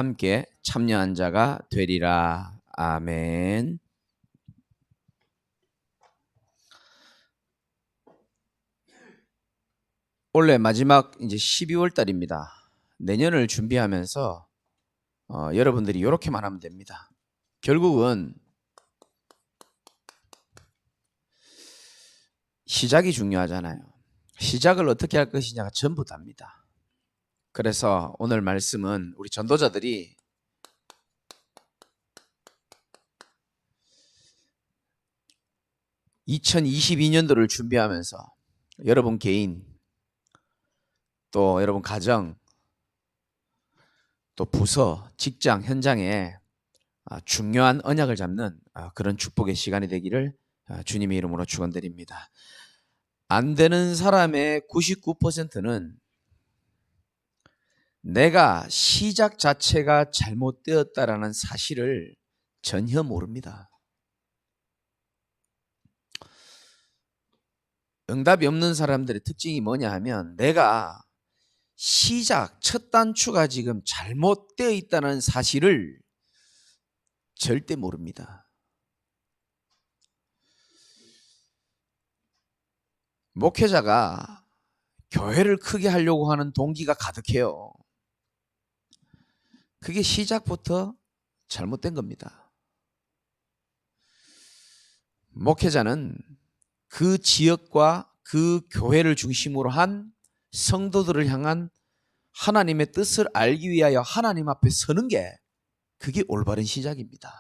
함께 참여한 자가 되리라. 아멘. 올해 마지막 이제 12월 달입니다. 내년을 준비하면서 여러분들이 이렇게만 하면 됩니다. 결국은 시작이 중요하잖아요. 시작을 어떻게 할 것이냐가 전부 답니다. 그래서 오늘 말씀은 우리 전도자들이 (2022년도를) 준비하면서 여러분 개인 또 여러분 가정 또 부서 직장 현장에 중요한 언약을 잡는 그런 축복의 시간이 되기를 주님의 이름으로 축원드립니다. 안 되는 사람의 99%는 내가 시작 자체가 잘못되었다라는 사실을 전혀 모릅니다. 응답이 없는 사람들의 특징이 뭐냐 하면 내가 시작, 첫 단추가 지금 잘못되어 있다는 사실을 절대 모릅니다. 목회자가 교회를 크게 하려고 하는 동기가 가득해요. 그게 시작부터 잘못된 겁니다. 목회자는 그 지역과 그 교회를 중심으로 한 성도들을 향한 하나님의 뜻을 알기 위하여 하나님 앞에 서는 게 그게 올바른 시작입니다.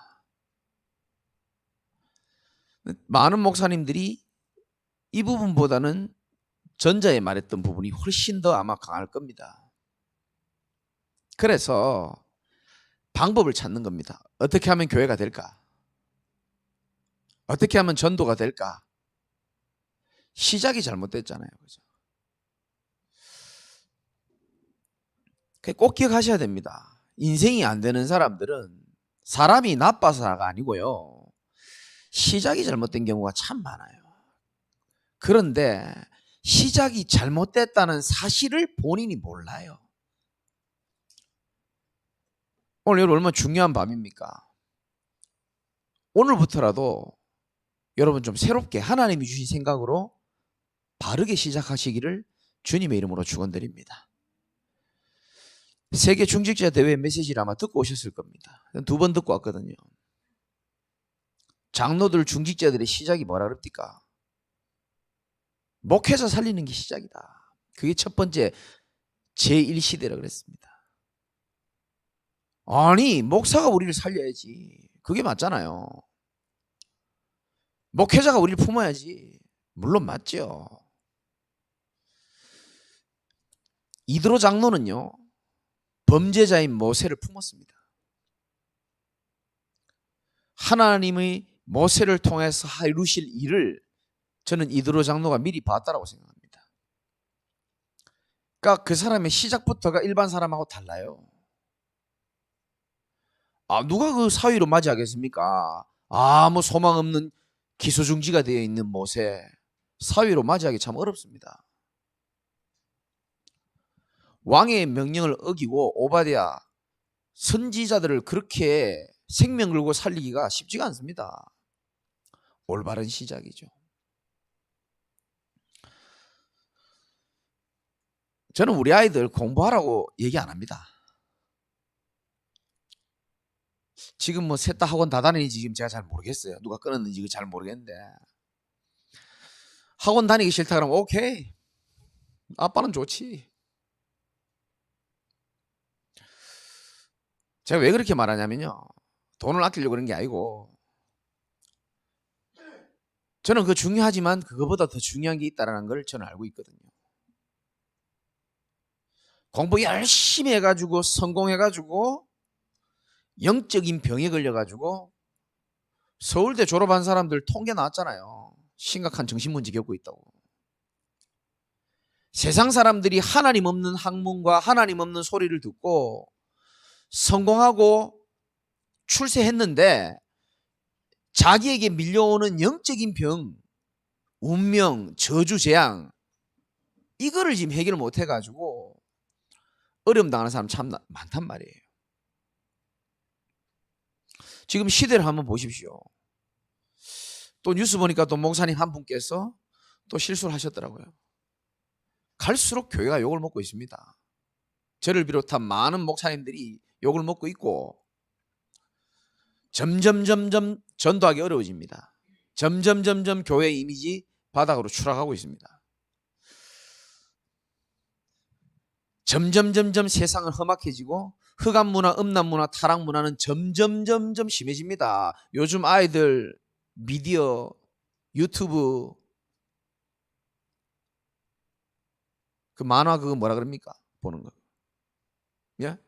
많은 목사님들이 이 부분보다는 전자에 말했던 부분이 훨씬 더 아마 강할 겁니다. 그래서 방법을 찾는 겁니다. 어떻게 하면 교회가 될까? 어떻게 하면 전도가 될까? 시작이 잘못됐잖아요. 그죠? 꼭 기억하셔야 됩니다. 인생이 안 되는 사람들은 사람이 나빠서가 아니고요. 시작이 잘못된 경우가 참 많아요. 그런데 시작이 잘못됐다는 사실을 본인이 몰라요. 오늘 여러분 얼마나 중요한 밤입니까? 오늘부터라도 여러분 좀 새롭게 하나님이 주신 생각으로 바르게 시작하시기를 주님의 이름으로 축원드립니다. 세계 중직자 대회 메시지를 아마 듣고 오셨을 겁니다. 2번 듣고 왔거든요. 장로들 중직자들의 시작이 뭐라 그럽니까? 목회자 살리는 게 시작이다. 그게 첫 번째 제1시대라 그랬습니다. 아니, 목사가 우리를 살려야지. 그게 맞잖아요. 목회자가 우리를 품어야지. 물론 맞죠. 이드로 장로는요, 범죄자인 모세를 품었습니다. 하나님의 모세를 통해서 이루실 일을 저는 이드로 장로가 미리 봤다라고 생각합니다. 그러니까 그 사람의 시작부터가 일반 사람하고 달라요. 누가 그 사위로 맞이하겠습니까? 아무 소망 없는 기소중지가 되어 있는 모세, 사위로 맞이하기 참 어렵습니다. 왕의 명령을 어기고 오바댜 선지자들을 그렇게 생명 걸고 살리기가 쉽지가 않습니다. 올바른 시작이죠. 저는 우리 아이들 공부하라고 얘기 안 합니다. 지금 뭐 셋 다 학원 다 다니는지 지금 제가 잘 모르겠어요. 누가 끊었는지 잘 모르겠는데, 학원 다니기 싫다 그러면 오케이, 아빠는 좋지. 제가 왜 그렇게 말하냐면요, 돈을 아끼려고 그런 게 아니고, 저는 그거 중요하지만 그거보다 더 중요한 게 있다는 걸 저는 알고 있거든요. 공부 열심히 해가지고 성공해가지고 영적인 병에 걸려가지고 서울대 졸업한 사람들 통계 나왔잖아요. 심각한 정신문제 겪고 있다고. 세상 사람들이 하나님 없는 학문과 하나님 없는 소리를 듣고 성공하고 출세했는데 자기에게 밀려오는 영적인 병, 운명, 저주, 재앙, 이거를 지금 해결을 못 해가지고 어려움 당하는 사람 참 많단 말이에요. 지금 시대를 한번 보십시오. 또 뉴스 보니까 또 목사님 한 분께서 또 실수를 하셨더라고요. 갈수록 교회가 욕을 먹고 있습니다. 저를 비롯한 많은 목사님들이 욕을 먹고 있고 점점 전도하기 어려워집니다. 점점 교회 이미지 바닥으로 추락하고 있습니다. 점점 세상은 험악해지고 흑암 문화, 음란 문화, 타락 문화는 점점 심해집니다. 요즘 아이들 미디어, 유튜브, 그 만화 그거 뭐라 그럽니까? 보는 거. 예?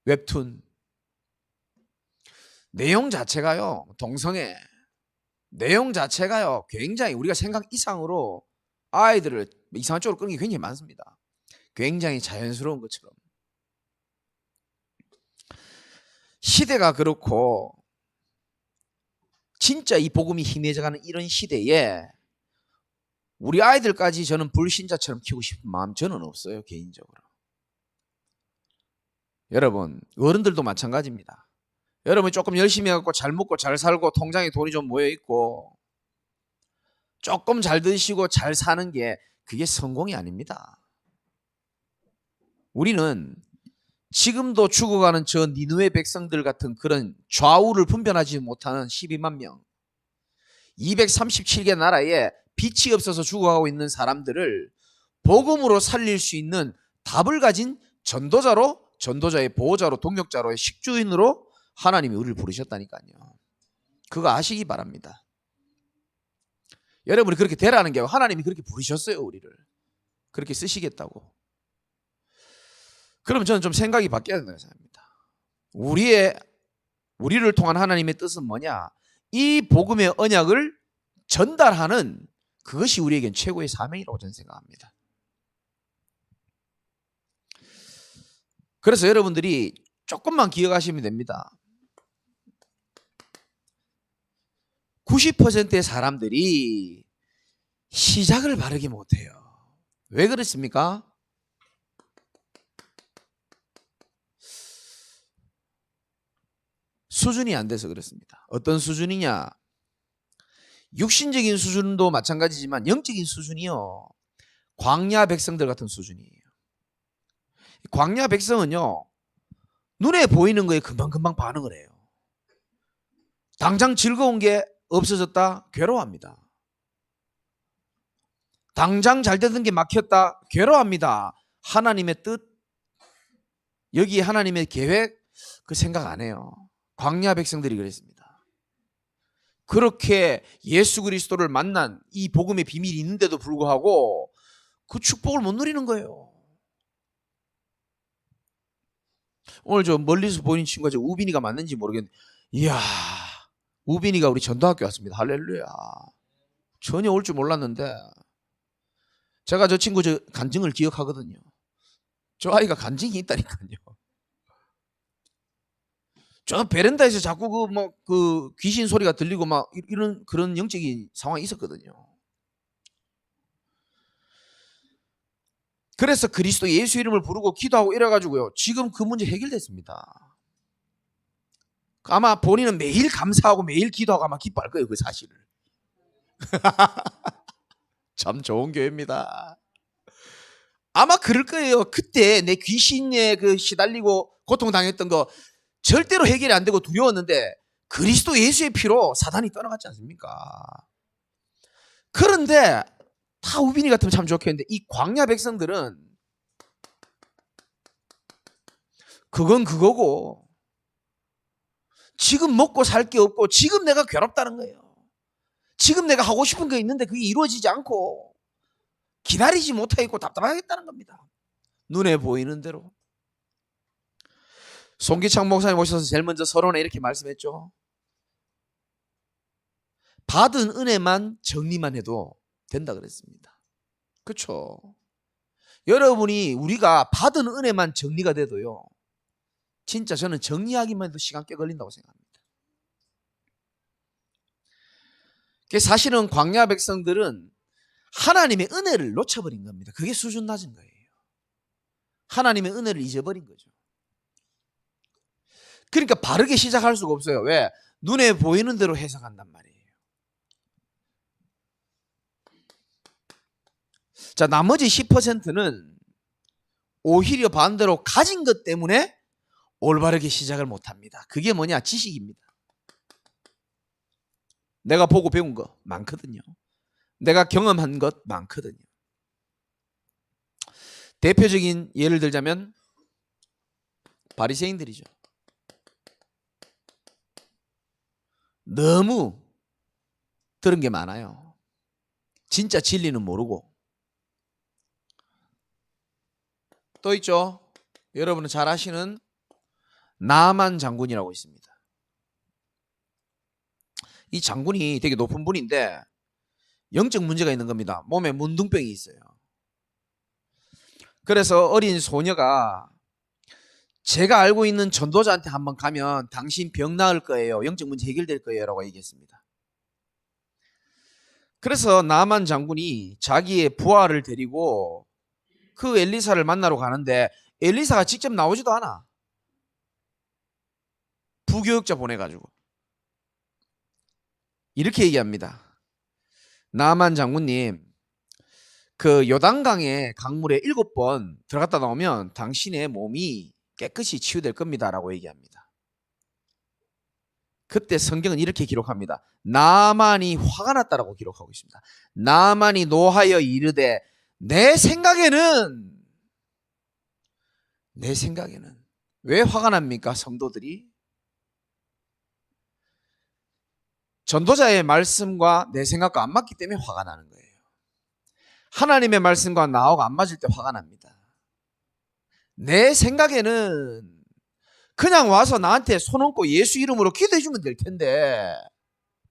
웹툰. 내용 자체가요, 동성애. 내용 자체가요, 굉장히 우리가 생각 이상으로 아이들을 이상한 쪽으로 끄는 게 굉장히 많습니다. 굉장히 자연스러운 것처럼. 시대가 그렇고 진짜 이 복음이 희미해져가는 이런 시대에 우리 아이들까지 저는 불신자처럼 키우고 싶은 마음 저는 없어요, 개인적으로. 여러분, 어른들도 마찬가지입니다. 여러분이 조금 열심히 해갖고 잘 먹고 잘 살고 통장에 돈이 좀 모여있고 조금 잘 드시고 잘 사는 게 그게 성공이 아닙니다. 우리는 지금도 죽어가는 저 니느웨 백성들 같은 그런 좌우를 분별하지 못하는 12만 명, 237개 나라에 빛이 없어서 죽어가고 있는 사람들을 복음으로 살릴 수 있는 답을 가진 전도자로, 전도자의 보호자로, 동역자로, 식주인으로 하나님이 우리를 부르셨다니까요. 그거 아시기 바랍니다. 여러분이 그렇게 되라는 게 하나님이 그렇게 부르셨어요. 우리를 그렇게 쓰시겠다고. 그럼 저는 좀 생각이 바뀌어야 된다고 생각합니다. 우리를 통한 하나님의 뜻은 뭐냐? 이 복음의 언약을 전달하는 그것이 우리에겐 최고의 사명이라고 저는 생각합니다. 그래서 여러분들이 조금만 기억하시면 됩니다. 90%의 사람들이 시작을 바르게 못해요. 왜 그렇습니까? 수준이 안 돼서 그렇습니다. 어떤 수준이냐? 육신적인 수준도 마찬가지지만 영적인 수준이요, 광야 백성들 같은 수준이에요. 광야 백성은요, 눈에 보이는 거에 금방금방 반응을 해요. 당장 즐거운 게 없어졌다, 괴로워합니다. 당장 잘 되던 게 막혔다, 괴로워합니다. 하나님의 뜻, 여기에 하나님의 계획, 그 생각 안 해요. 광야 백성들이 그랬습니다. 그렇게 예수 그리스도를 만난 이 복음의 비밀이 있는데도 불구하고 그 축복을 못 누리는 거예요. 오늘 저 멀리서 보이는 친구가 저 우빈이가 맞는지 모르겠는데, 이야, 우빈이가 우리 전도학교 왔습니다. 할렐루야. 전혀 올 줄 몰랐는데 제가 저 친구 저 간증을 기억하거든요. 저 아이가 간증이 있다니까요. 저 베란다에서 자꾸 그 귀신 소리가 들리고 막 이런 그런 영적인 상황이 있었거든요. 그래서 그리스도 예수 이름을 부르고 기도하고 이래가지고요, 지금 그 문제 해결됐습니다. 아마 본인은 매일 감사하고 매일 기도하고 아마 기뻐할 거예요, 그 사실을. 참 좋은 교회입니다. 아마 그럴 거예요. 그때 내 귀신에 그 시달리고 고통당했던 거 절대로 해결이 안 되고 두려웠는데 그리스도 예수의 피로 사단이 떠나갔지 않습니까? 그런데 다 우빈이 같으면 참 좋겠는데 이 광야 백성들은 그건 그거고 지금 먹고 살 게 없고 지금 내가 괴롭다는 거예요. 지금 내가 하고 싶은 게 있는데 그게 이루어지지 않고 기다리지 못하겠고 답답하겠다는 겁니다. 눈에 보이는 대로. 송기창 목사님 오셔서 제일 먼저 서론에 이렇게 말씀했죠. 받은 은혜만 정리만 해도 된다 그랬습니다. 그렇죠? 여러분이 우리가 받은 은혜만 정리가 돼도요, 진짜 저는 정리하기만 해도 시간 꽤 걸린다고 생각합니다. 사실은 광야 백성들은 하나님의 은혜를 놓쳐버린 겁니다. 그게 수준 낮은 거예요. 하나님의 은혜를 잊어버린 거죠. 그러니까 바르게 시작할 수가 없어요. 왜? 눈에 보이는 대로 해석한단 말이에요. 자, 나머지 10%는 오히려 반대로 가진 것 때문에 올바르게 시작을 못합니다. 그게 뭐냐? 지식입니다. 내가 보고 배운 거 많거든요. 내가 경험한 것 많거든요. 대표적인 예를 들자면 바리새인들이죠. 너무 들은 게 많아요. 진짜 진리는 모르고. 또 있죠. 여러분은 잘 아시는 나만 장군이라고 있습니다. 이 장군이 되게 높은 분인데 영적 문제가 있는 겁니다. 몸에 문둥병이 있어요. 그래서 어린 소녀가 제가 알고 있는 전도자한테 한번 가면 당신 병 나을 거예요. 영적 문제 해결될 거예요. 라고 얘기했습니다. 그래서 나만 장군이 자기의 부하를 데리고 그 엘리사를 만나러 가는데 엘리사가 직접 나오지도 않아. 부교육자 보내가지고. 이렇게 얘기합니다. 나만 장군님, 그 요단강의 강물에 7번 들어갔다 나오면 당신의 몸이 깨끗이 치유될 겁니다. 라고 얘기합니다. 그때 성경은 이렇게 기록합니다. 나만이 화가 났다라고 기록하고 있습니다. 나만이 노하여 이르되 내 생각에는 왜 화가 납니까? 성도들이 전도자의 말씀과 내 생각과 안 맞기 때문에 화가 나는 거예요. 하나님의 말씀과 나하고 안 맞을 때 화가 납니다. 내 생각에는 그냥 와서 나한테 손 얹고 예수 이름으로 기도해 주면 될 텐데,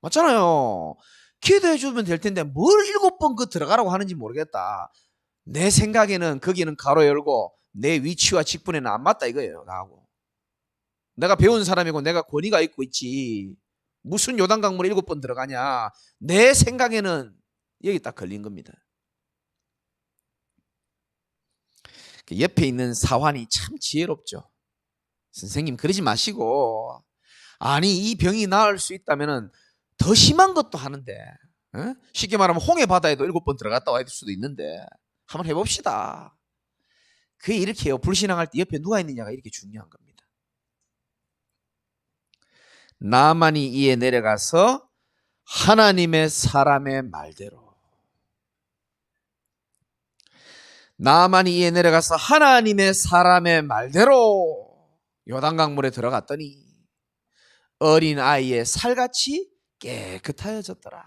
맞잖아요. 기도해 주면 될 텐데 뭘 7번 그 들어가라고 하는지 모르겠다. 내 생각에는 거기는 가로 열고 내 위치와 직분에는 안 맞다 이거예요. 나하고. 내가 배운 사람이고 내가 권위가 있고 있지. 무슨 요단강물에 7번 들어가냐. 내 생각에는 여기 딱 걸린 겁니다. 옆에 있는 사환이 참 지혜롭죠. 선생님 그러지 마시고, 아니 이 병이 나을 수 있다면 더 심한 것도 하는데, 쉽게 말하면 홍해 바다에도 7번 들어갔다 와야 될 수도 있는데 한번 해봅시다. 그게 이렇게 해요. 불신앙할 때 옆에 누가 있느냐가 이렇게 중요한 겁니다. 나만이 이에 내려가서 하나님의 사람의 말대로, 나만이 이에 내려가서 하나님의 사람의 말대로 요단강물에 들어갔더니 어린 아이의 살같이 깨끗하여졌더라.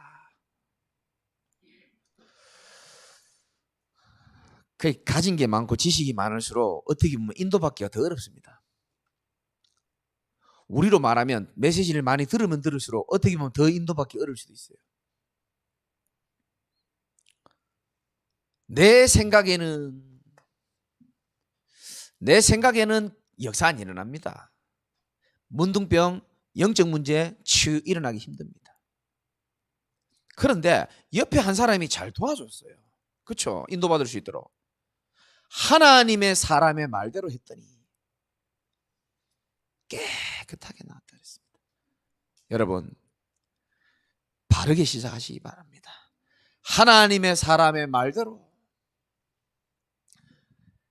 가진 게 많고 지식이 많을수록 어떻게 보면 인도받기가 더 어렵습니다. 우리로 말하면 메시지를 많이 들으면 들을수록 어떻게 보면 더 인도받기 어려울 수도 있어요. 내 생각에는 역사 안 일어납니다. 문둥병, 영적 문제 치유 일어나기 힘듭니다. 그런데 옆에 한 사람이 잘 도와줬어요. 그렇죠? 인도받을 수 있도록. 하나님의 사람의 말대로 했더니 깨끗하게 나왔다 그랬습니다. 여러분, 바르게 시작하시기 바랍니다. 하나님의 사람의 말대로,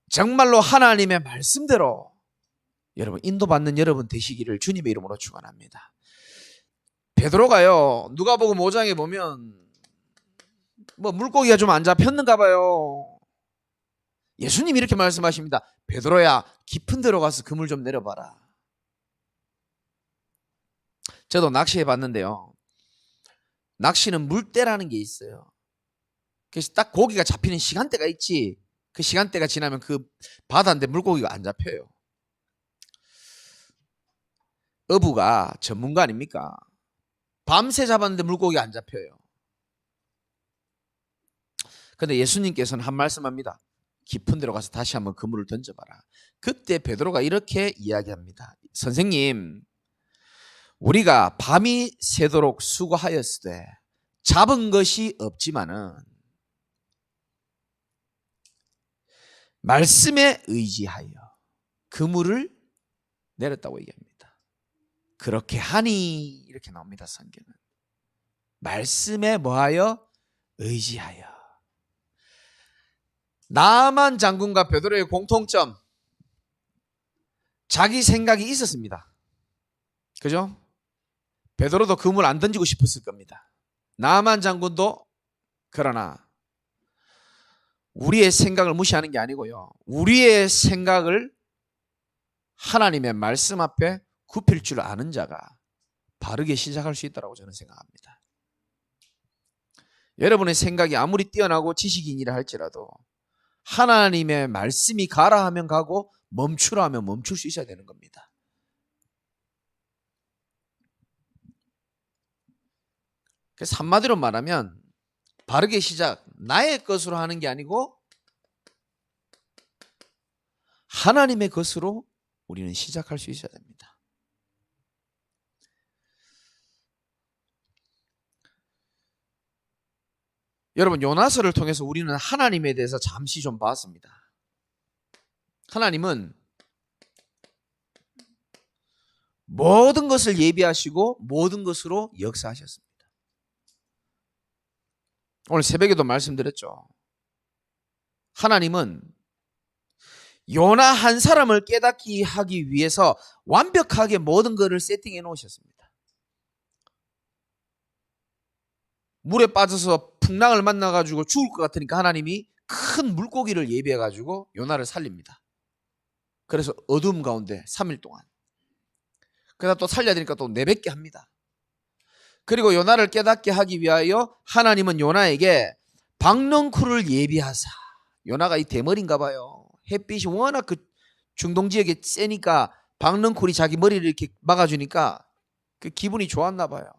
정말로 하나님의 말씀대로 여러분 인도받는 여러분 되시기를 주님의 이름으로 축원합니다. 베드로가요, 누가복음 5장에 보면 뭐 물고기가 좀 안 잡혔는가 봐요. 예수님이 이렇게 말씀하십니다. 베드로야, 깊은 데로 가서 그물 좀 내려봐라. 저도 낚시해 봤는데요, 낚시는 물때라는 게 있어요. 그래서 딱 고기가 잡히는 시간대가 있지, 그 시간대가 지나면 그 바다인데 물고기가 안 잡혀요. 어부가 전문가 아닙니까? 밤새 잡았는데 물고기가 안 잡혀요. 근데 예수님께서는 한 말씀합니다. 깊은 데로 가서 다시 한번 그물을 던져봐라. 그때 베드로가 이렇게 이야기합니다. 선생님, 우리가 밤이 새도록 수고하였으되 잡은 것이 없지만은 말씀에 의지하여 그물을 내렸다고 얘기합니다. 그렇게 하니 이렇게 나옵니다. 성경은. 말씀에 뭐하여? 의지하여. 나만 장군과 베드로의 공통점, 자기 생각이 있었습니다. 그죠? 베드로도 그물 안 던지고 싶었을 겁니다. 나만 장군도. 그러나 우리의 생각을 무시하는 게 아니고요, 우리의 생각을 하나님의 말씀 앞에 굽힐 줄 아는 자가 바르게 시작할 수 있다고 저는 생각합니다. 여러분의 생각이 아무리 뛰어나고 지식인이라 할지라도 하나님의 말씀이 가라 하면 가고 멈추라 하면 멈출 수 있어야 되는 겁니다. 그래서 한마디로 말하면 바르게 시작, 나의 것으로 하는 게 아니고 하나님의 것으로 우리는 시작할 수 있어야 됩니다. 여러분, 요나서를 통해서 우리는 하나님에 대해서 잠시 좀 봤습니다. 하나님은 모든 것을 예비하시고 모든 것으로 역사하셨습니다. 오늘 새벽에도 말씀드렸죠. 하나님은 요나 한 사람을 깨닫게 하기 위해서 완벽하게 모든 것을 세팅해 놓으셨습니다. 물에 빠져서 풍랑을 만나가지고 죽을 것 같으니까 하나님이 큰 물고기를 예비해가지고 요나를 살립니다. 그래서 어둠 가운데 3일 동안. 그러다 또 살려야 되니까 또 내뱉게 합니다. 그리고 요나를 깨닫게 하기 위하여 하나님은 요나에게 박넝쿨을 예비하사, 요나가 이 대머리인가 봐요. 햇빛이 워낙 그 중동 지역에 세니까 박넝쿨이 자기 머리를 이렇게 막아주니까 그 기분이 좋았나 봐요.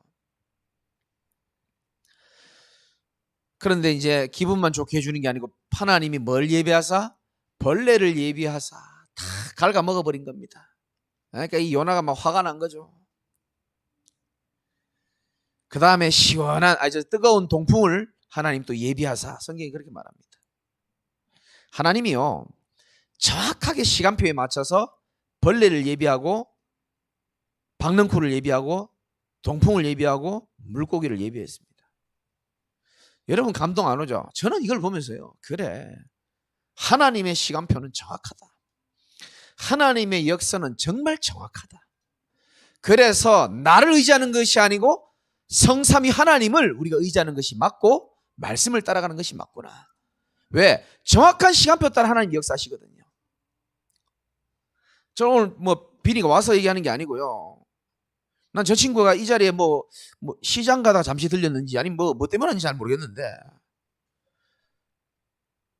그런데 이제 기분만 좋게 해주는 게 아니고 하나님이 뭘 예비하사? 벌레를 예비하사 다 갉아 먹어버린 겁니다. 그러니까 이 요나가 막 화가 난 거죠. 그 다음에 시원한 뜨거운 동풍을 하나님 또 예비하사, 성경이 그렇게 말합니다. 하나님이요, 정확하게 시간표에 맞춰서 벌레를 예비하고 박넝쿨을 예비하고 동풍을 예비하고 물고기를 예비했습니다. 여러분 감동 안 오죠? 저는 이걸 보면서요, 그래, 하나님의 시간표는 정확하다. 하나님의 역사는 정말 정확하다. 그래서 나를 의지하는 것이 아니고 성삼위 하나님을 우리가 의지하는 것이 맞고 말씀을 따라가는 것이 맞구나. 왜? 정확한 시간표 따라 하나님 역사하시거든요. 저 오늘 비리가 와서 얘기하는 게 아니고요, 난 저 친구가 이 자리에 시장 가다가 잠시 들렸는지 아니면 뭐 때문에 하는지 잘 모르겠는데,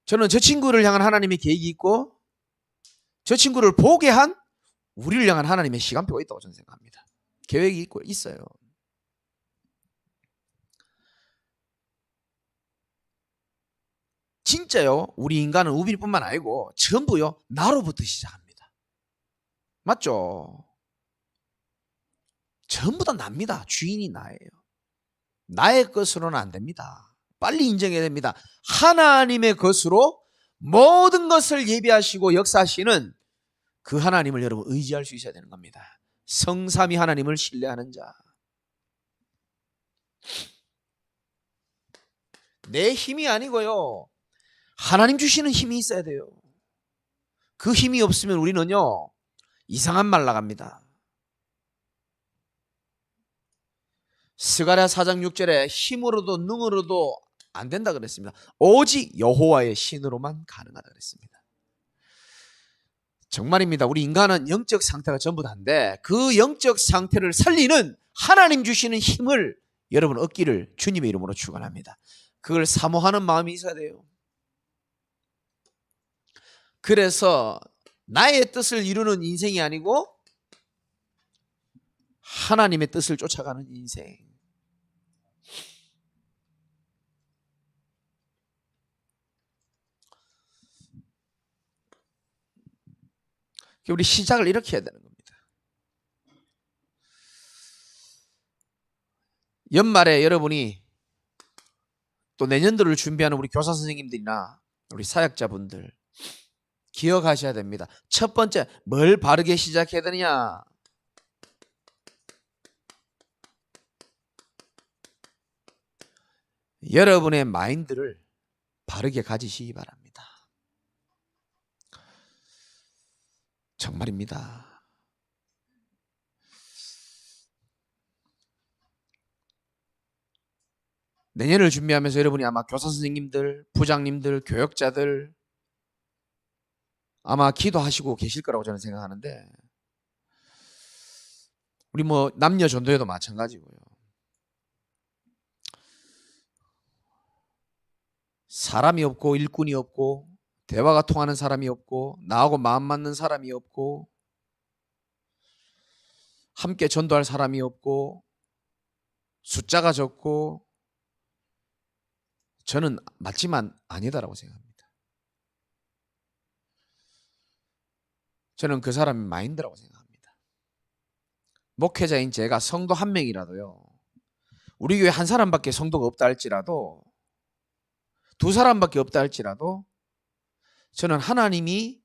저는 저 친구를 향한 하나님의 계획이 있고 저 친구를 보게 한 우리를 향한 하나님의 시간표가 있다고 저는 생각합니다. 계획이 있고 있어요. 진짜요, 우리 인간은 우비뿐만 아니고 전부요 나로부터 시작합니다. 맞죠? 전부 다 납니다. 주인이 나예요. 나의 것으로는 안 됩니다. 빨리 인정해야 됩니다. 하나님의 것으로 모든 것을 예비하시고 역사하시는 그 하나님을 여러분 의지할 수 있어야 되는 겁니다. 성삼위 하나님을 신뢰하는 자. 내 힘이 아니고요, 하나님 주시는 힘이 있어야 돼요. 그 힘이 없으면 우리는요 이상한 말 나갑니다. 스가랴 4장 6절에 힘으로도 능으로도 안 된다 그랬습니다. 오직 여호와의 신으로만 가능하다 그랬습니다. 정말입니다. 우리 인간은 영적 상태가 전부 다인데 그 영적 상태를 살리는 하나님 주시는 힘을 여러분 얻기를 주님의 이름으로 축원합니다. 그걸 사모하는 마음이 있어야 돼요. 그래서 나의 뜻을 이루는 인생이 아니고 하나님의 뜻을 쫓아가는 인생. 우리 시작을 이렇게 해야 되는 겁니다. 연말에 여러분이 또 내년도를 준비하는 우리 교사 선생님들이나 우리 사역자분들 기억하셔야 됩니다. 첫 번째, 뭘 바르게 시작해야 되느냐? 여러분의 마인드를 바르게 가지시기 바랍니다. 정말입니다. 내년을 준비하면서 여러분이 아마 교사 선생님들, 부장님들, 교역자들 아마 기도하시고 계실 거라고 저는 생각하는데, 우리 뭐 남녀 전도회도 마찬가지고요. 사람이 없고 일꾼이 없고 대화가 통하는 사람이 없고 나하고 마음 맞는 사람이 없고 함께 전도할 사람이 없고 숫자가 적고, 저는 맞지만 아니다라고 생각합니다. 저는 그 사람의 마인드라고 생각합니다. 목회자인 제가 성도 한 명이라도요, 우리 교회 한 사람밖에 성도가 없다 할지라도, 두 사람밖에 없다 할지라도, 저는 하나님이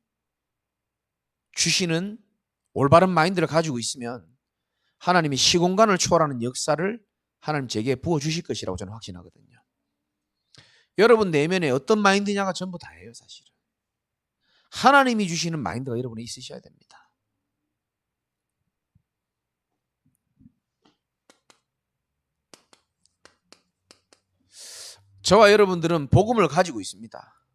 주시는 올바른 마인드를 가지고 있으면 하나님이 시공간을 초월하는 역사를 하나님 제게 부어주실 것이라고 저는 확신하거든요. 여러분 내면에 어떤 마인드냐가 전부 다예요. 사실은 하나님이 주시는 마인드가 여러분에 있으셔야 됩니다. 저와 여러분들은 복음을 가지고 있습니다.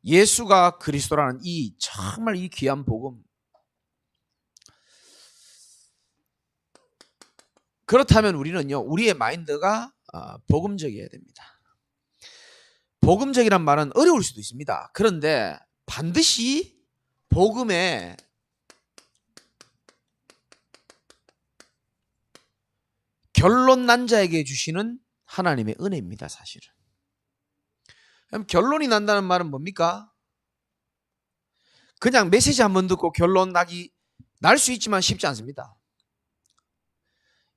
예수가 그리스도라는 이 정말 이 귀한 복음. 그렇다면 우리는요, 우리의 마인드가 복음적이어야 됩니다. 복음적이란 말은 어려울 수도 있습니다. 그런데 반드시 복음에 결론 난 자에게 주시는 하나님의 은혜입니다. 사실은. 그럼 결론이 난다는 말은 뭡니까? 그냥 메시지 한번 듣고 결론 날 수 있지만 쉽지 않습니다.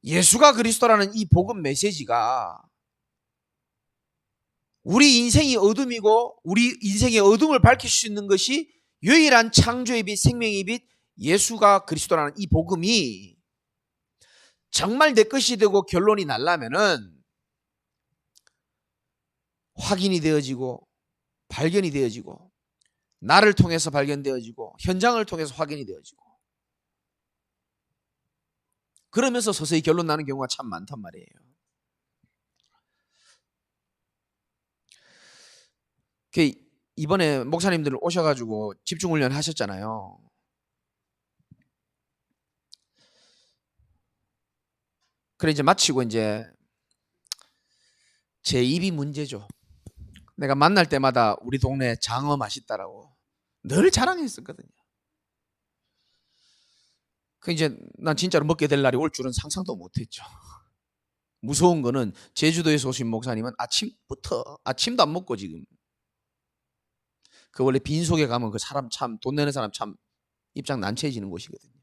예수가 그리스도라는 이 복음 메시지가 우리 인생이 어둠이고 우리 인생의 어둠을 밝힐 수 있는 것이 유일한 창조의 빛, 생명의 빛, 예수가 그리스도라는 이 복음이 정말 내 것이 되고 결론이 나려면은 확인이 되어지고 발견이 되어지고 나를 통해서 발견되어지고 현장을 통해서 확인이 되어지고, 그러면서 서서히 결론 나는 경우가 참 많단 말이에요. 이번에 목사님들 오셔가지고 집중훈련 하셨잖아요. 그래 이제 마치고 이제 제 입이 문제죠. 내가 만날 때마다 우리 동네 장어 맛있다라고 늘 자랑했었거든요. 그 이제 난 진짜로 먹게 될 날이 올 줄은 상상도 못했죠. 무서운 거는 제주도에서 오신 목사님은 아침도 안 먹고 지금 그 원래 빈속에 가면 그 사람 참 돈 내는 사람 참 입장 난처해지는 곳이거든요.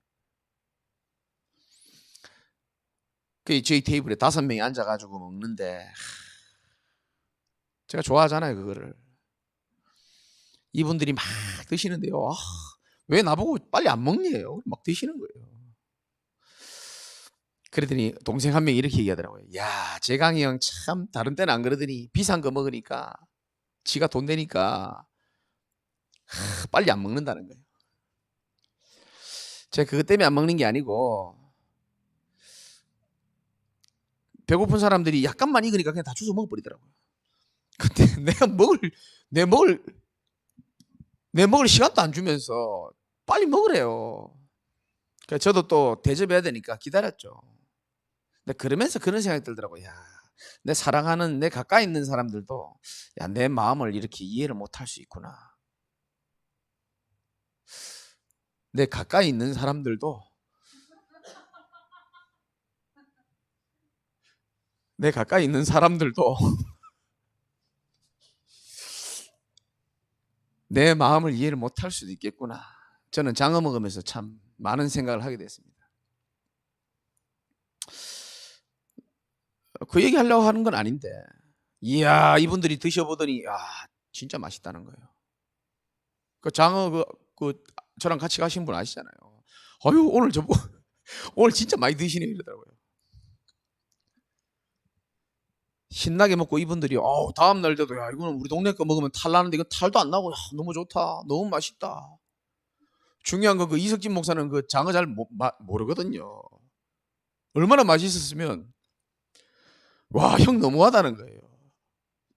그 저희 테이블에 5명이 앉아가지고 먹는데 제가 좋아하잖아요 그거를. 이분들이 막 드시는데요, 왜 나보고 빨리 안 먹냐요. 막 드시는 거예요. 그랬더니 동생 한 명이 이렇게 얘기하더라고요. 야, 재강이 형 참 다른 때는 안 그러더니 비싼 거 먹으니까 지가 돈 내니까 빨리 안 먹는다는 거예요. 제가 그것 때문에 안 먹는 게 아니고, 배고픈 사람들이 약간만 익으니까 그냥 다 주워 먹어버리더라고요. 근데 내 먹을 시간도 안 주면서 빨리 먹으래요. 그러니까 저도 또 대접해야 되니까 기다렸죠. 근데 그러면서 그런 생각이 들더라고요. 야, 내 사랑하는 내 가까이 있는 사람들도 야, 내 마음을 이렇게 이해를 못할 수 있구나. 내 가까이 있는 사람들도 내 마음을 이해를 못할 수도 있겠구나. 저는 장어 먹으면서 참 많은 생각을 하게 됐습니다. 그 얘기 하려고 하는 건 아닌데, 이야, 이분들이 드셔보더니 진짜 맛있다는 거예요. 그 장어 저랑 같이 가신 분 아시잖아요. 아유, 오늘 진짜 많이 드시네 이러더라고요. 신나게 먹고 이분들이 다음 날 돼도 야 이거는 우리 동네 거 먹으면 탈 나는데 이건 탈도 안 나고 야, 너무 좋다. 너무 맛있다. 중요한 건 그 이석진 목사는 그 장어 잘 모르거든요. 얼마나 맛있었으면 와 형 너무하다는 거예요.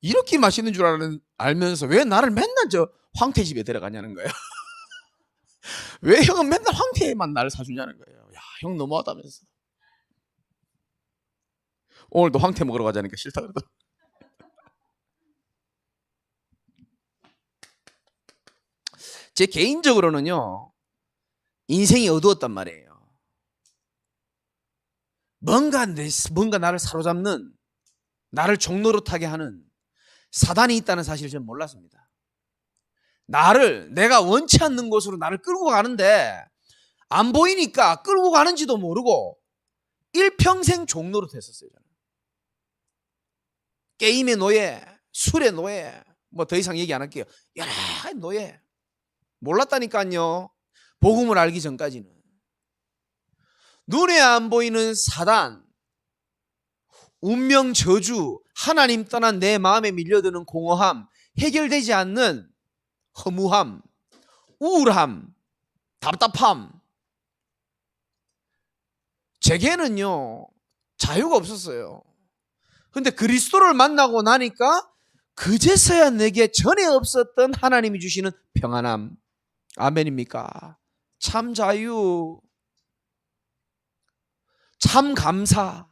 이렇게 맛있는 줄 알면서 왜 나를 맨날 저 황태집에 데려가냐는 거예요. 왜 형은 맨날 황태에만 나를 사주냐는 거예요. 야, 형 너무하다면서. 오늘도 황태 먹으러 가자니까 싫다 그러더라고요. 제 개인적으로는요. 인생이 어두웠단 말이에요. 뭔가 나를 사로잡는, 나를 종노릇하게 하는 사단이 있다는 사실을 저는 몰랐습니다. 내가 원치 않는 곳으로 나를 끌고 가는데 안 보이니까 끌고 가는지도 모르고 일평생 종노릇 했었어요. 저는. 게임의 노예, 술의 노예, 뭐 더 이상 얘기 안 할게요. 여러 노예. 몰랐다니까요. 복음을 알기 전까지는. 눈에 안 보이는 사단, 운명 저주, 하나님 떠난 내 마음에 밀려드는 공허함, 해결되지 않는 허무함, 우울함, 답답함. 제게는요 자유가 없었어요. 근데 그리스도를 만나고 나니까 그제서야 내게 전에 없었던 하나님이 주시는 평안함. 아멘입니까? 참 자유, 참 감사.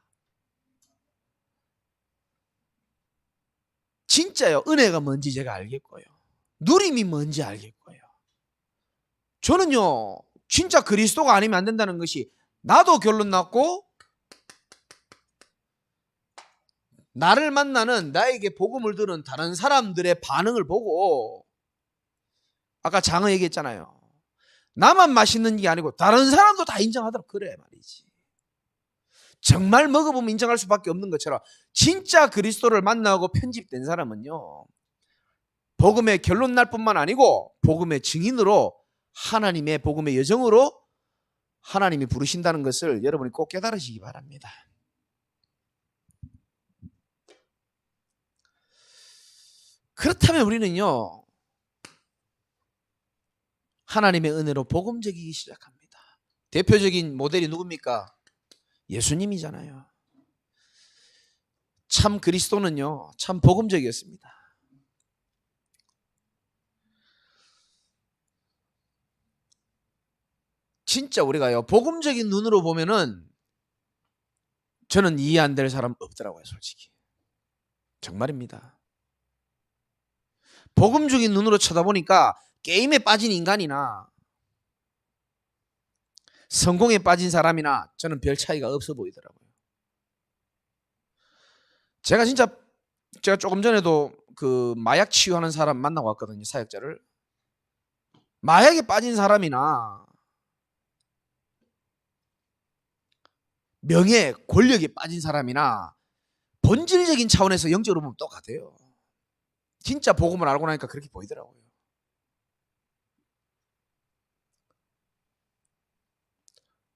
진짜요. 은혜가 뭔지 제가 알겠고요. 누림이 뭔지 알겠고요. 저는요 진짜 그리스도가 아니면 안 된다는 것이, 나도 결론 났고 나를 만나는, 나에게 복음을 들은 다른 사람들의 반응을 보고, 아까 장어 얘기했잖아요. 나만 맛있는 게 아니고 다른 사람도 다 인정하더라고. 그래 말이지. 정말 먹어보면 인정할 수밖에 없는 것처럼 진짜 그리스도를 만나고 편집된 사람은요 복음의 결론 날 뿐만 아니고 복음의 증인으로, 하나님의 복음의 여정으로 하나님이 부르신다는 것을 여러분이 꼭 깨달으시기 바랍니다. 그렇다면 우리는요 하나님의 은혜로 복음적이기 시작합니다. 대표적인 모델이 누굽니까? 예수님이잖아요. 참 그리스도는요 참 복음적이었습니다. 진짜 우리가요 복음적인 눈으로 보면은 저는 이해 안 될 사람 없더라고요. 솔직히 정말입니다. 복음적인 눈으로 쳐다보니까 게임에 빠진 인간이나 성공에 빠진 사람이나 저는 별 차이가 없어 보이더라고요. 제가 조금 전에도 그 마약 치유하는 사람 만나고 왔거든요. 사역자를. 마약에 빠진 사람이나 명예, 권력에 빠진 사람이나 본질적인 차원에서 영적으로 보면 똑같아요. 진짜 복음을 알고 나니까 그렇게 보이더라고요.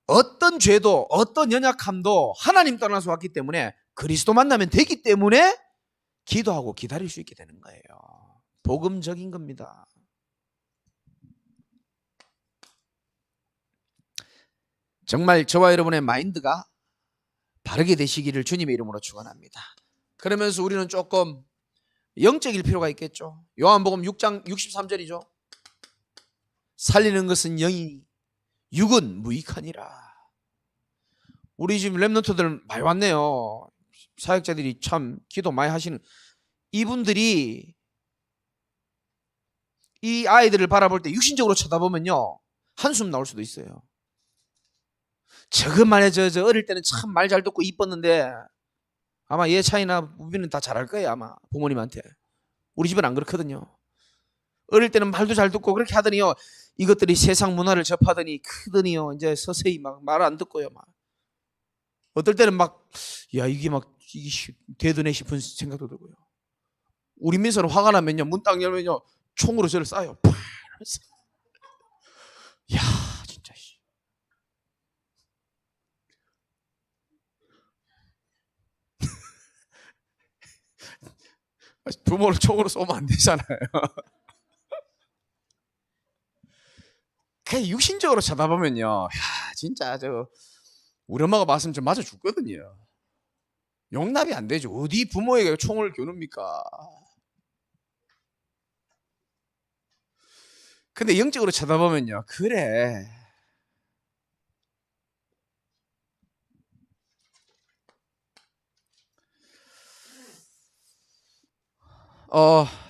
어떤 죄도 어떤 연약함도 하나님 떠나서 왔기 때문에, 그리스도 만나면 되기 때문에 기도하고 기다릴 수 있게 되는 거예요. 복음적인 겁니다. 정말 저와 여러분의 마인드가 바르게 되시기를 주님의 이름으로 축원합니다. 그러면서 우리는 조금 영적일 필요가 있겠죠. 요한복음 6장 63절이죠. 살리는 것은 영이니 육은 무익하니라. 우리 지금 랩런트들 많이 왔네요. 사역자들이 참 기도 많이 하시는 이분들이 이 아이들을 바라볼 때 육신적으로 쳐다보면요 한숨 나올 수도 있어요. 저거 말이야 저 어릴 때는 참 말 잘 듣고 이뻤는데 아마 얘 차이나 우비는 다 잘할 거예요. 아마 부모님한테. 우리 집은 안 그렇거든요. 어릴 때는 말도 잘 듣고 그렇게 하더니요 이것들이 세상 문화를 접하더니 크더니요 이제 서서히 막 말 안 듣고요. 막 어떨 때는 막 야 이게 되드네 싶은 생각도 들고요. 우리 민서는 화가 나면요 문 딱 열면요 총으로 저를 쏴요. 야 진짜 부모를 총으로 쏘면 안 되잖아요. 그냥 육신적으로 쳐다보면요, 야, 진짜 우리 엄마가 봤으면 좀 맞아 죽거든요. 용납이 안 되죠. 어디 부모에게 총을 겨눕니까? 근데 영적으로 쳐다보면요, 그래.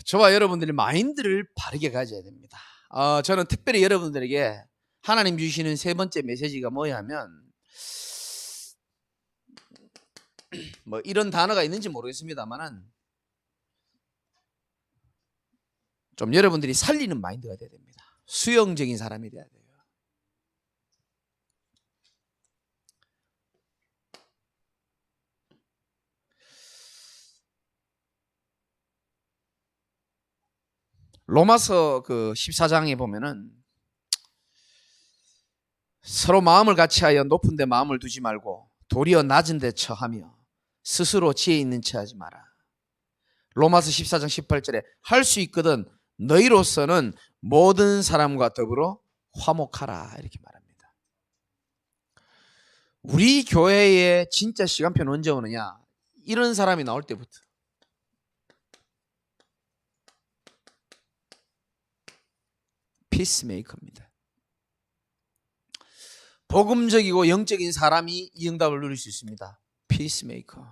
저와 여러분들이 마인드를 바르게 가져야 됩니다. 저는 특별히 여러분들에게 하나님 주시는 세 번째 메시지가 뭐냐 하면, 뭐 이런 단어가 있는지 모르겠습니다만은, 좀 여러분들이 살리는 마인드가 돼야 됩니다. 수용적인 사람이 돼야 돼요. 로마서 그 14장에 보면은 서로 마음을 같이하여 높은 데 마음을 두지 말고 도리어 낮은 데 처하며 스스로 지혜 있는 체하지 마라. 로마서 14장 18절에 할 수 있거든 너희로서는 모든 사람과 더불어 화목하라 이렇게 말합니다. 우리 교회의 진짜 시간표는 언제 오느냐? 이런 사람이 나올 때부터. 피스메이커입니다. 복음적이고 영적인 사람이 이 응답을 누릴 수 있습니다. 피스메이커.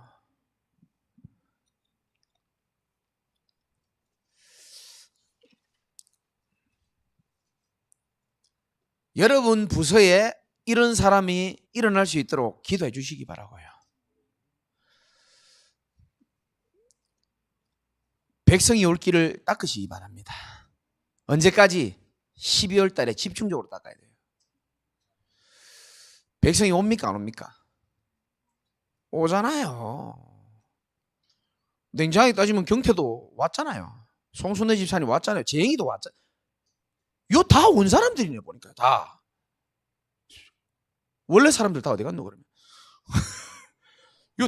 여러분 부서에 이런 사람이 일어날 수 있도록 기도해 주시기 바라고요. 백성이 올 길을 닦으시기 바랍니다. 언제까지? 12월 달에 집중적으로 닦아야 돼요. 백성이 옵니까 안 옵니까? 오잖아요. 냉정하게 따지면 경태도 왔잖아요. 송순애 집사님 왔잖아요. 재영이도 왔잖아요. 요 다 온 사람들이네 보니까 다. 원래 사람들 다 어디 갔노 그러면? 요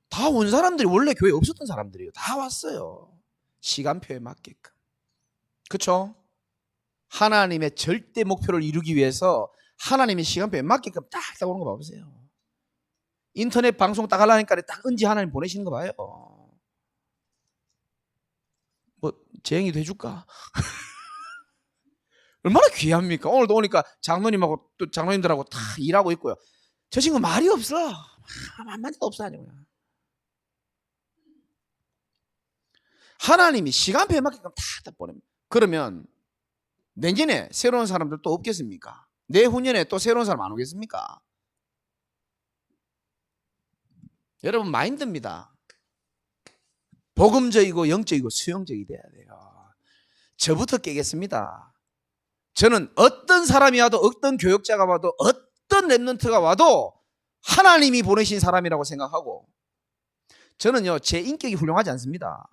다 온 사람들이 원래 교회에 없었던 사람들이에요. 다 왔어요. 시간표에 맞게끔. 그렇죠? 하나님의 절대 목표를 이루기 위해서 하나님의 시간표에 맞게끔 딱 오는 거 봐보세요. 인터넷 방송 딱 하려니까 딱 은지 하나님 보내시는 거 봐요. 뭐 재영이도 해줄까? 얼마나 귀합니까? 오늘도 오니까 장로님하고 또 장로님들하고 다 일하고 있고요. 저 친구 말이 없어. 한마디도 없어 아주 그냥. 하나님이 시간표에 맞게끔 다 보냅니다. 그러면 내년에 새로운 사람들 또 없겠습니까? 내후년에 또 새로운 사람 안 오겠습니까? 여러분 마인드입니다. 복음적이고 영적이고 수용적이 돼야 돼요. 저부터 깨겠습니다. 저는 어떤 사람이 와도 어떤 교역자가 와도 어떤 랩런트가 와도 하나님이 보내신 사람이라고 생각하고 저는요 제 인격이 훌륭하지 않습니다.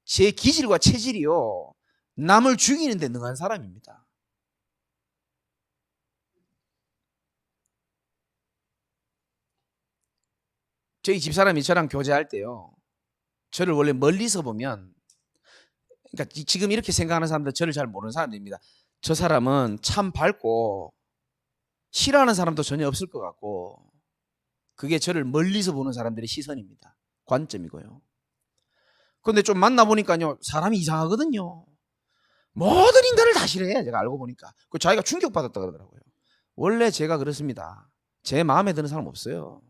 제 기질과 체질이요 남을 죽이는 데 능한 사람입니다. 저희 집사람이 저랑 교제할 때요 저를 원래 멀리서 보면 그러니까 지금 이렇게 생각하는 사람들 저를 잘 모르는 사람들입니다. 저 사람은 참 밝고 싫어하는 사람도 전혀 없을 것 같고 그게 저를 멀리서 보는 사람들의 시선입니다. 관점이고요. 그런데 좀 만나보니까요 사람이 이상하거든요. 모든 인간을 다 싫어해. 제가 알고 보니까 그 자기가 충격받았다 그러더라고요. 원래 제가 그렇습니다. 제 마음에 드는 사람 없어요.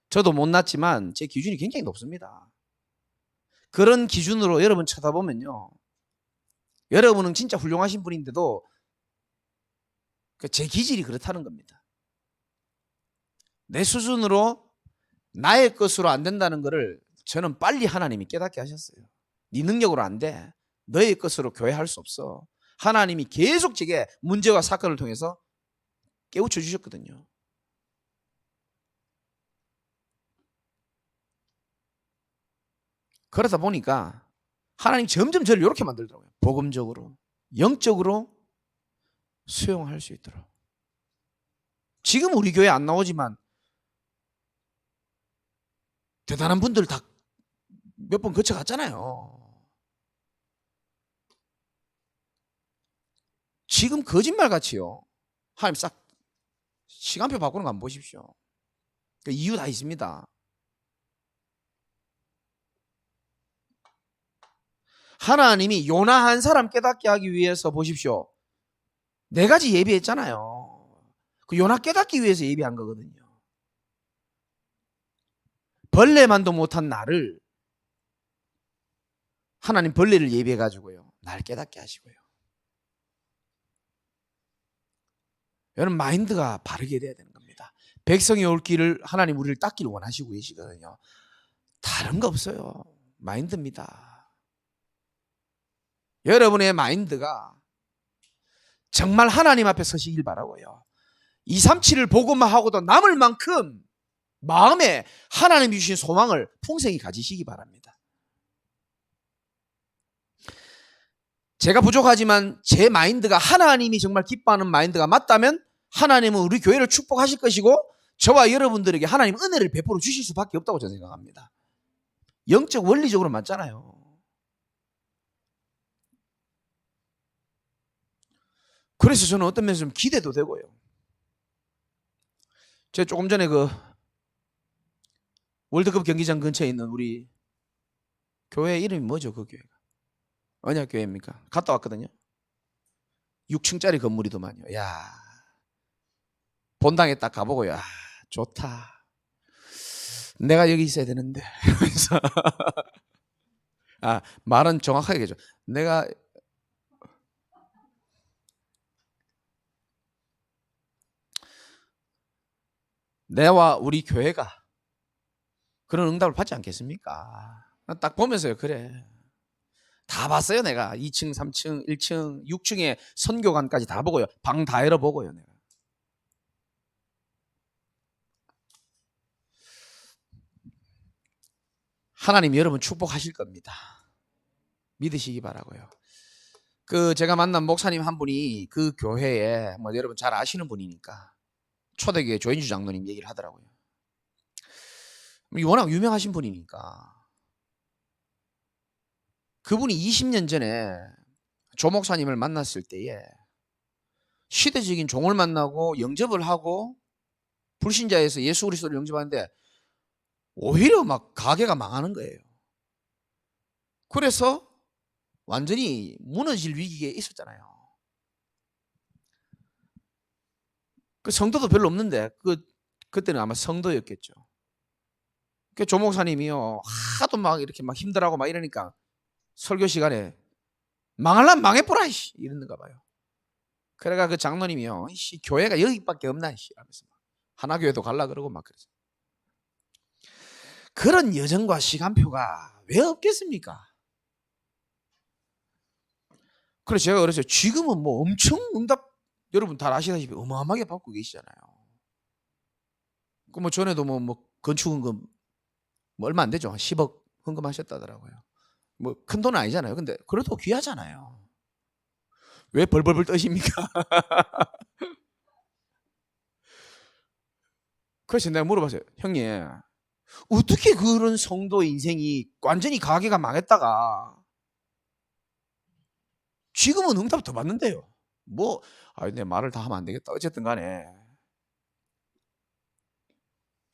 저도 못났지만 제 기준이 굉장히 높습니다. 그런 기준으로 여러분 쳐다보면요 여러분은 진짜 훌륭하신 분인데도 제 기질이 그렇다는 겁니다. 내 수준으로 나의 것으로 안 된다는 것을 저는 빨리 하나님이 깨닫게 하셨어요. 네 능력으로 안 돼. 너의 것으로 교회할 수 없어. 하나님이 계속 제게 문제와 사건을 통해서 깨우쳐 주셨거든요. 그러다 보니까 하나님 점점 저를 이렇게 만들더라고요. 복음적으로, 영적으로 수용할 수 있도록. 지금 우리 교회 안 나오지만 대단한 분들 다 몇 번 거쳐갔잖아요. 지금 거짓말같이요, 하나님 싹 시간표 바꾸는 거 한번 보십시오. 그 이유 다 있습니다. 하나님이 요나 한 사람 깨닫게 하기 위해서 보십시오, 4가지 예비했잖아요. 그 요나 깨닫기 위해서 예비한 거거든요. 벌레만도 못한 나를 하나님 벌레를 예비해 가지고요, 날 깨닫게 하시고요. 여러분, 마인드가 바르게 돼야 되는 겁니다. 백성이 올 길을 하나님 우리를 닦기를 원하시고 계시거든요. 다른 거 없어요. 마인드입니다. 여러분의 마인드가 정말 하나님 앞에 서시길 바라고요. 237을 보고만 하고도 남을 만큼 마음에 하나님이 주신 소망을 풍성히 가지시기 바랍니다. 제가 부족하지만 제 마인드가 하나님이 정말 기뻐하는 마인드가 맞다면 하나님은 우리 교회를 축복하실 것이고 저와 여러분들에게 하나님 은혜를 베풀어 주실 수밖에 없다고 저는 생각합니다. 영적 원리적으로 맞잖아요. 그래서 저는 어떤 면에서 좀 기대도 되고요. 제가 조금 전에 그 월드컵 경기장 근처에 있는 우리 교회 이름이 뭐죠? 그 교회가 언약교회입니까? 갔다 왔거든요. 6층짜리 건물이더만요. 야, 본당에 딱 가보고, 야, 좋다, 내가 여기 있어야 되는데. 그래서 말은 정확하게 해줘. 내와 우리 교회가 그런 응답을 받지 않겠습니까? 딱 보면서요, 그래, 다 봤어요. 내가 2층, 3층, 1층, 6층에 선교관까지 다 보고요. 방 다 열어보고요. 내가. 하나님 여러분 축복하실 겁니다. 믿으시기 바라고요. 그 제가 만난 목사님 한 분이 그 교회에 뭐 여러분 잘 아시는 분이니까 초대교회 조인주 장로님 얘기를 하더라고요. 워낙 유명하신 분이니까 그분이 20년 전에 조 목사님을 만났을 때에 시대적인 종을 만나고 영접을 하고 불신자에서 예수 그리스도를 영접하는데 오히려 막 가게가 망하는 거예요. 그래서 완전히 무너질 위기에 있었잖아요. 그 성도도 별로 없는데 그때는 아마 성도였겠죠. 그 조 목사님이요, 하도 막 이렇게 막 힘들어하고 막 이러니까 설교 시간에 망할란 망해보라 이러는가 봐요. 그래가 그 장로님이요, 교회가 여기밖에 없나 하면서 하나교회도 갈라 그러고 막 그랬어요. 그런 여정과 시간표가 왜 없겠습니까? 그래서 제가 그랬어요. 지금은 뭐 엄청 응답 여러분 다 아시다시피 어마어마하게 받고 계시잖아요. 그 뭐 전에도 뭐 건축헌금 뭐 얼마 안 되죠. 한 10억 헌금하셨다더라고요. 뭐 큰 돈은 아니잖아요. 근데 그래도 귀하잖아요. 왜 벌벌벌 떠십니까? 그래서 내가 물어봤어요. 형님, 어떻게 그런 성도 인생이 완전히 가게가 망했다가 지금은 응답 더 받는데요. 뭐, 내 말을 다 하면 안 되겠다. 어쨌든 간에.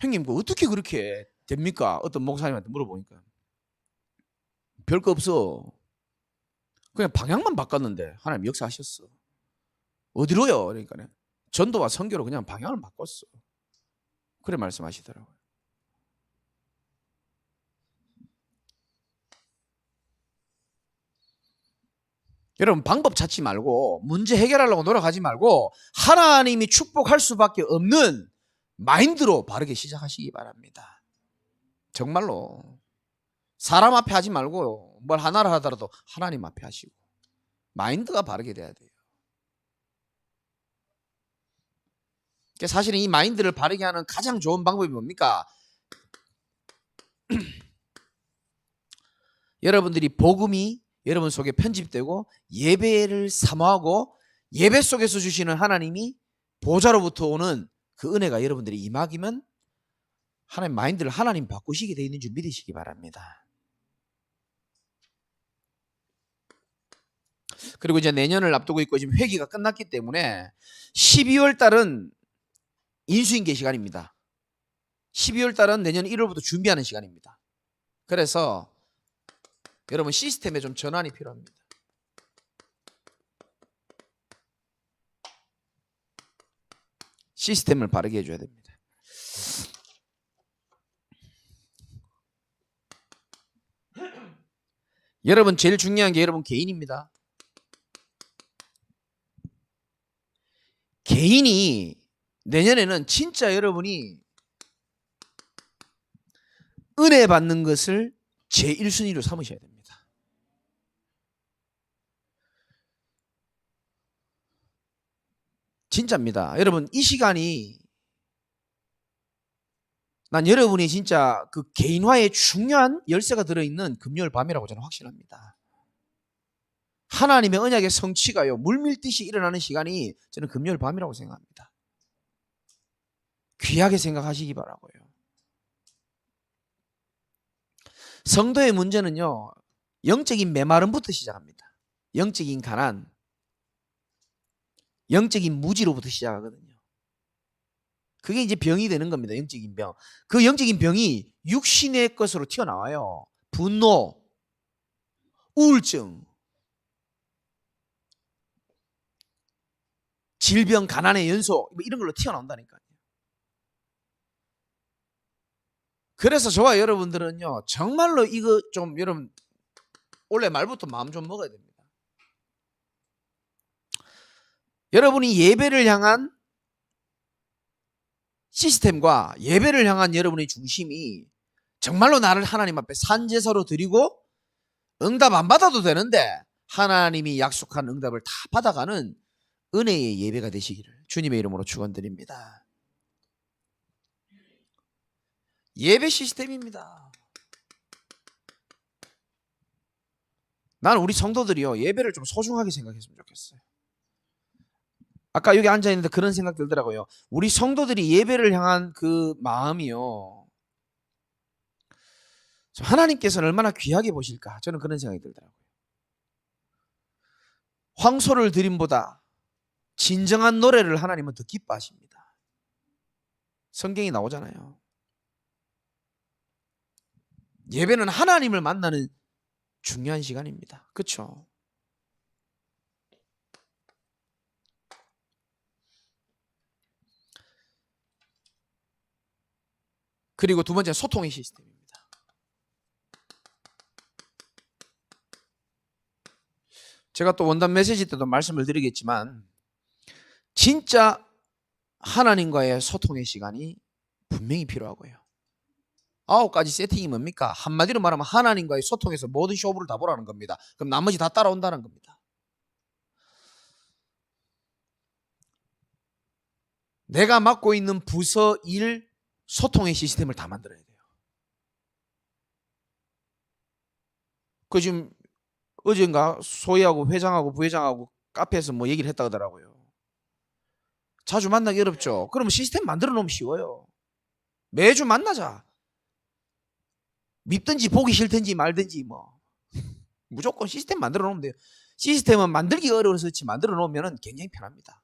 형님, 어떻게 그렇게 됩니까? 어떤 목사님한테 물어보니까. 별거 없어. 그냥 방향만 바꿨는데 하나님 역사하셨어. 어디로요? 그러니까 전도와 선교로 그냥 방향을 바꿨어. 그래 말씀하시더라고요. 여러분, 방법 찾지 말고 문제 해결하려고 노력하지 말고 하나님이 축복할 수밖에 없는 마인드로 바르게 시작하시기 바랍니다. 정말로 사람 앞에 하지 말고 뭘 하나를 하더라도 하나님 앞에 하시고 마인드가 바르게 돼야 돼요. 사실은 이 마인드를 바르게 하는 가장 좋은 방법이 뭡니까? 여러분들이 복음이 여러분 속에 편집되고 예배를 사모하고 예배 속에서 주시는 하나님이 보좌로부터 오는 그 은혜가 여러분들이 임하기면 하나님 마인드를 하나님 바꾸시게 되어 있는 줄 믿으시기 바랍니다. 그리고 이제 내년을 앞두고 있고 지금 회기가 끝났기 때문에 12월 달은 인수인계 시간입니다. 12월 달은 내년 1월부터 준비하는 시간입니다. 그래서 여러분 시스템에 좀 전환이 필요합니다. 시스템을 바르게 해줘야 됩니다. 여러분 제일 중요한 게 여러분 개인입니다. 개인이 내년에는 진짜 여러분이 은혜 받는 것을 제1순위로 삼으셔야 됩니다. 진짜입니다. 여러분 이 시간이 난 여러분이 진짜 그 개인화에 중요한 열쇠가 들어있는 금요일 밤이라고 저는 확신합니다. 하나님의 언약의 성취가요 물밀듯이 일어나는 시간이 저는 금요일 밤이라고 생각합니다. 귀하게 생각하시기 바라고요. 성도의 문제는요 영적인 메마름부터 시작합니다. 영적인 가난, 영적인 무지로부터 시작하거든요. 그게 이제 병이 되는 겁니다. 영적인 병. 그 영적인 병이 육신의 것으로 튀어나와요. 분노, 우울증, 질병, 가난의 연속 이런 걸로 튀어나온다니까요. 그래서 저와 여러분들은요 정말로 이거 좀 여러분 올해 말부터 마음 좀 먹어야 됩니다. 여러분이 예배를 향한 시스템과 예배를 향한 여러분의 중심이 정말로 나를 하나님 앞에 산제사로 드리고 응답 안 받아도 되는데 하나님이 약속한 응답을 다 받아가는 은혜의 예배가 되시기를 주님의 이름으로 축원드립니다. 예배 시스템입니다. 나는 우리 성도들이요 예배를 좀 소중하게 생각했으면 좋겠어요. 아까 여기 앉아있는데 그런 생각 들더라고요. 우리 성도들이 예배를 향한 그 마음이요 하나님께서는 얼마나 귀하게 보실까 저는 그런 생각이 들더라고요. 황소를 드림보다 진정한 노래를 하나님은 더 기뻐하십니다. 성경이 나오잖아요. 예배는 하나님을 만나는 중요한 시간입니다. 그렇죠? 그리고 두 번째 소통의 시스템입니다. 제가 또 원단 메시지 때도 말씀을 드리겠지만 진짜 하나님과의 소통의 시간이 분명히 필요하고요. 9가지 세팅이 뭡니까? 한마디로 말하면 하나님과의 소통에서 모든 쇼부를 다 보라는 겁니다. 그럼 나머지 다 따라온다는 겁니다. 내가 맡고 있는 부서 일 소통의 시스템을 다 만들어야 돼요. 그 지금 어젠가 소희하고 회장하고 부회장하고 카페에서 뭐 얘기를 했다 하더라고요. 자주 만나기 어렵죠. 그러면 시스템 만들어 놓으면 쉬워요. 매주 만나자. 밉든지 보기 싫든지 말든지 뭐 무조건 시스템 만들어 놓으면 돼요. 시스템은 만들기 어려워서 그렇지 만들어 놓으면 굉장히 편합니다.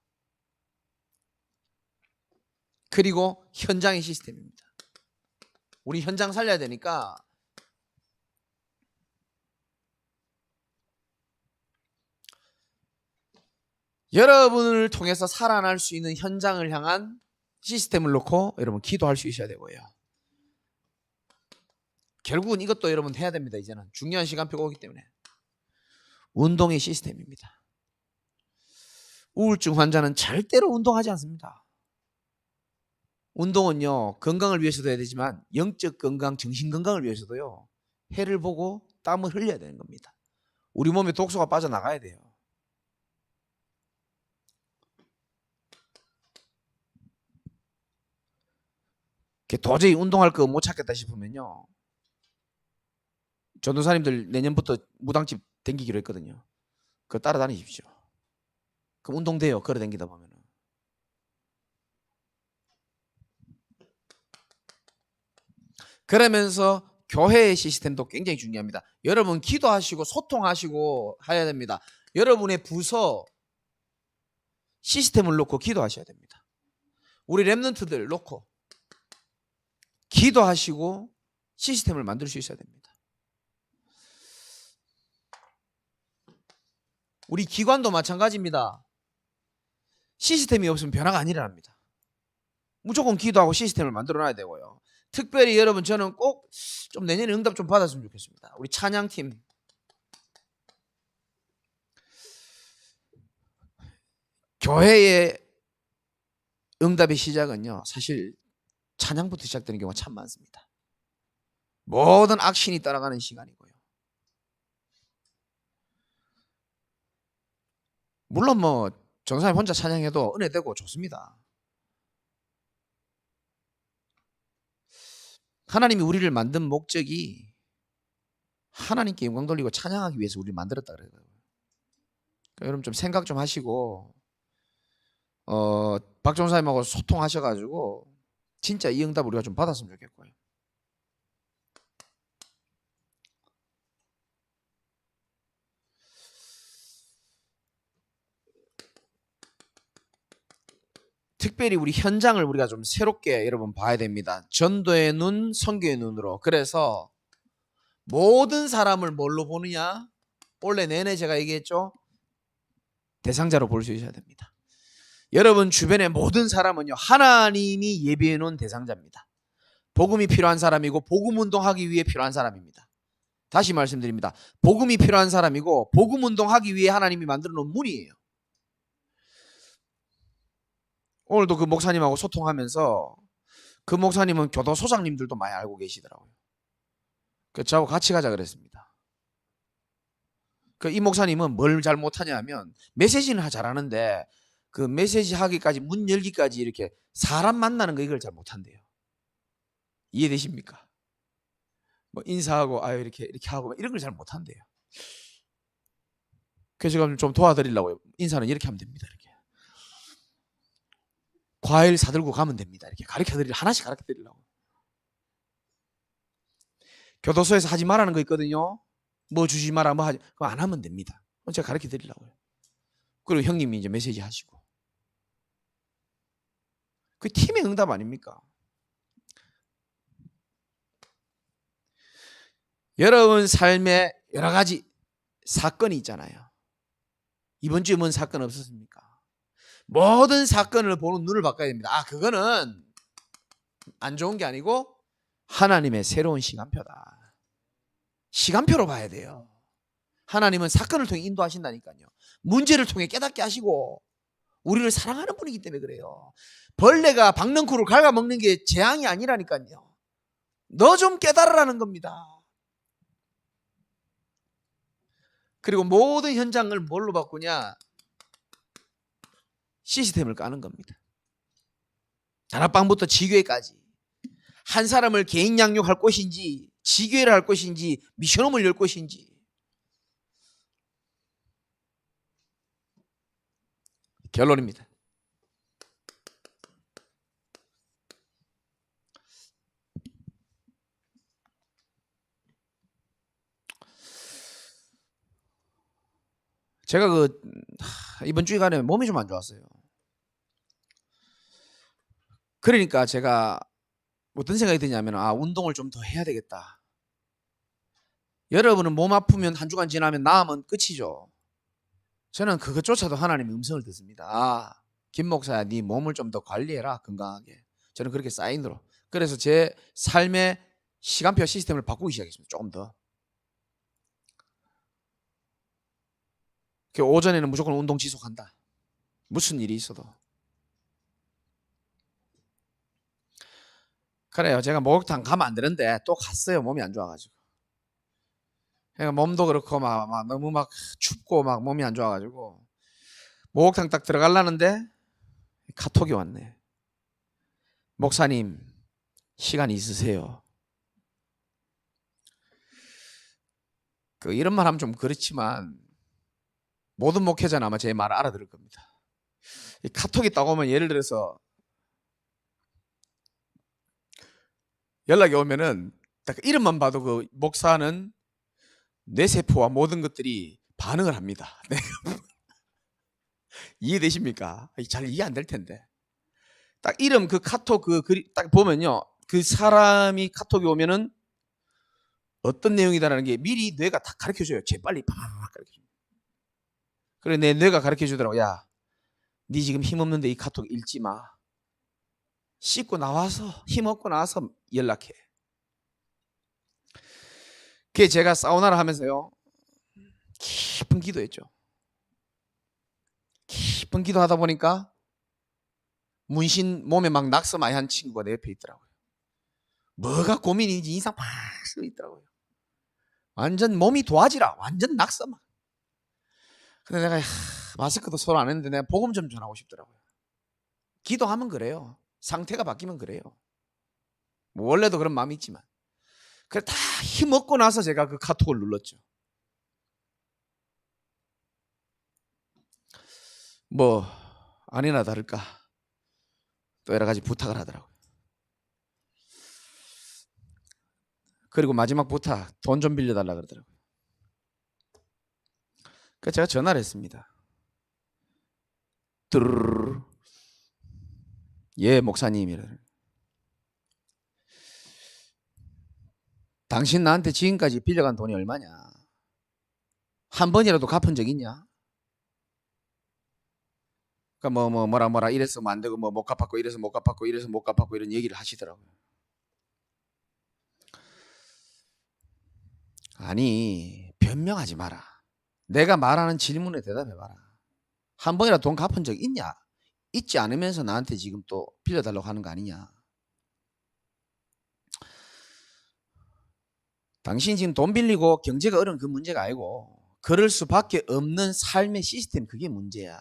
그리고 현장의 시스템입니다. 우리 현장 살려야 되니까 여러분을 통해서 살아날 수 있는 현장을 향한 시스템을 놓고 여러분 기도할 수 있어야 되고요. 결국은 이것도 여러분 해야 됩니다. 이제는 중요한 시간표가 오기 때문에 운동의 시스템입니다. 우울증 환자는 절대로 운동하지 않습니다. 운동은요 건강을 위해서도 해야 되지만 영적 건강, 정신 건강을 위해서도요 해를 보고 땀을 흘려야 되는 겁니다. 우리 몸에 독소가 빠져나가야 돼요. 도저히 운동할 거 못 찾겠다 싶으면요 전도사님들 내년부터 무당집 댕기기로 했거든요. 그거 따라다니십시오. 그럼 운동돼요. 걸어 댕기다 보면. 그러면서 교회의 시스템도 굉장히 중요합니다. 여러분 기도하시고 소통하시고 해야 됩니다. 여러분의 부서 시스템을 놓고 기도하셔야 됩니다. 우리 랩런트들 놓고 기도하시고 시스템을 만들 수 있어야 됩니다. 우리 기관도 마찬가지입니다. 시스템이 없으면 변화가 안 일어납니다. 무조건 기도하고 시스템을 만들어 놔야 되고요. 특별히 여러분 저는 꼭 좀 내년에 응답 좀 받았으면 좋겠습니다. 우리 찬양팀 교회의 응답의 시작은요 사실 찬양부터 시작되는 경우가 참 많습니다. 모든 악신이 따라가는 시간이고요. 물론 뭐 정사님 혼자 찬양해도 은혜되고 좋습니다. 하나님이 우리를 만든 목적이 하나님께 영광 돌리고 찬양하기 위해서 우리를 만들었다 그래요. 그러니까 여러분 좀 생각 좀 하시고 박종사님하고 소통하셔가지고 진짜 이 응답 우리가 좀 받았으면 좋겠고요. 특별히 우리 현장을 우리가 좀 새롭게 여러분 봐야 됩니다. 전도의 눈, 선교의 눈으로. 그래서 모든 사람을 뭘로 보느냐? 올해 내내 제가 얘기했죠. 대상자로 볼 수 있어야 됩니다. 여러분 주변의 모든 사람은요 하나님이 예비해 놓은 대상자입니다. 복음이 필요한 사람이고 복음 운동하기 위해 필요한 사람입니다. 다시 말씀드립니다. 복음이 필요한 사람이고 복음 운동하기 위해 하나님이 만들어 놓은 문이에요. 오늘도 그 목사님하고 소통하면서 그 목사님은 교도 소장님들도 많이 알고 계시더라고요. 그래서 저하고 같이 가자 그랬습니다. 이 목사님은 뭘 잘 못하냐 하면 메시지는 잘하는데 그 메시지 하기까지 문 열기까지 이렇게 사람 만나는 거 이걸 잘 못한대요. 이해되십니까? 뭐 인사하고 아유 이렇게 하고 이런 걸 잘 못한대요. 그래서 제가 좀 도와드리려고요. 인사는 이렇게 하면 됩니다. 이렇게 과일 사들고 가면 됩니다. 이렇게 하나씩 가르쳐 드리려고. 교도소에서 하지 말라는 거 있거든요. 뭐 주지 마라 뭐 하지 그거 안 하면 됩니다. 제가 가르쳐 드리려고요. 그리고 형님이 이제 메시지 하시고. 그 팀의 응답 아닙니까? 여러분 삶에 여러 가지 사건이 있잖아요. 이번 주에 뭔 사건 없었습니까? 모든 사건을 보는 눈을 바꿔야 됩니다. 그거는 안 좋은 게 아니고 하나님의 새로운 시간표다. 시간표로 봐야 돼요. 하나님은 사건을 통해 인도하신다니까요. 문제를 통해 깨닫게 하시고 우리를 사랑하는 분이기 때문에 그래요. 벌레가 박넝쿨을 갉아먹는 게 재앙이 아니라니까요. 너 좀 깨달으라는 겁니다. 그리고 모든 현장을 뭘로 바꾸냐? 시스템을 까는 겁니다. 다락방부터 지교회까지 한 사람을 개인 양육할 것인지 지교회를 할 것인지 미션홈을 열 것인지 결론입니다. 제가 이번 주간에 몸이 좀 안 좋았어요. 그러니까 제가 어떤 생각이 드냐면 운동을 좀 더 해야 되겠다. 여러분은 몸 아프면 한 주간 지나면 나으면 끝이죠. 저는 그것조차도 하나님의 음성을 듣습니다. 김 목사야 네 몸을 좀 더 관리해라 건강하게. 저는 그렇게 사인으로. 그래서 제 삶의 시간표 시스템을 바꾸기 시작했습니다. 조금 더. 오전에는 무조건 운동 지속한다. 무슨 일이 있어도. 그래요. 제가 목욕탕 가면 안 되는데 또 갔어요. 몸이 안 좋아가지고. 그러니까 몸도 그렇고 너무 춥고 몸이 안 좋아가지고 목욕탕 딱 들어가려는데 카톡이 왔네. 목사님 시간 있으세요? 이런 말 하면 좀 그렇지만 모든 목회자는 아마 제 말을 알아들을 겁니다. 이 카톡이 딱 오면 예를 들어서 연락이 오면은 딱 이름만 봐도 그 목사는 뇌세포와 모든 것들이 반응을 합니다. 네. 이해되십니까? 잘 이해 안 될 텐데. 딱 이름 그 카톡 그 글이 딱 보면요. 그 사람이 카톡이 오면은 어떤 내용이다라는 게 미리 뇌가 다 가르쳐 줘요. 재빨리 팍 가르쳐 줘요. 그래 내 뇌가 가르쳐 주더라고. 야, 네 지금 힘 없는데 이 카톡 읽지 마. 씻고 나와서 힘 없고 나와서 연락해. 그게 제가 사우나를 하면서요. 깊은 기도했죠. 깊은 기도하다 보니까 문신 몸에 막 낙서 많이 한 친구가 내 옆에 있더라고요. 뭐가 고민인지 인상 팍 쓰고 있더라고요. 완전 몸이 도화지라 완전 낙서만. 근데 내가 마스크도 서로 안 했는데 내가 복음 좀 전하고 싶더라고요. 기도하면 그래요. 상태가 바뀌면 그래요. 뭐 원래도 그런 마음이 있지만. 그래 다 힘없고 나서 제가 그 카톡을 눌렀죠. 뭐 아니나 다를까 또 여러 가지 부탁을 하더라고요. 그리고 마지막 부탁 돈 좀 빌려달라 그러더라고요. 그래서 제가 전화를 했습니다. 드르르르. 예 목사님이래. 당신 나한테 지금까지 빌려간 돈이 얼마냐? 한 번이라도 갚은 적 있냐? 그러니까 뭐라 이래서 안 되고 뭐 못 갚았고 이래서 못 갚았고 이래서 못 갚았고 이런 얘기를 하시더라고요. 아니 변명하지 마라. 내가 말하는 질문에 대답해봐라. 한 번이라도 돈 갚은 적 있냐? 있지 않으면서 나한테 지금 또 빌려달라고 하는 거 아니냐? 당신 지금 돈 빌리고 경제가 어려운 그 문제가 아니고 그럴 수밖에 없는 삶의 시스템 그게 문제야.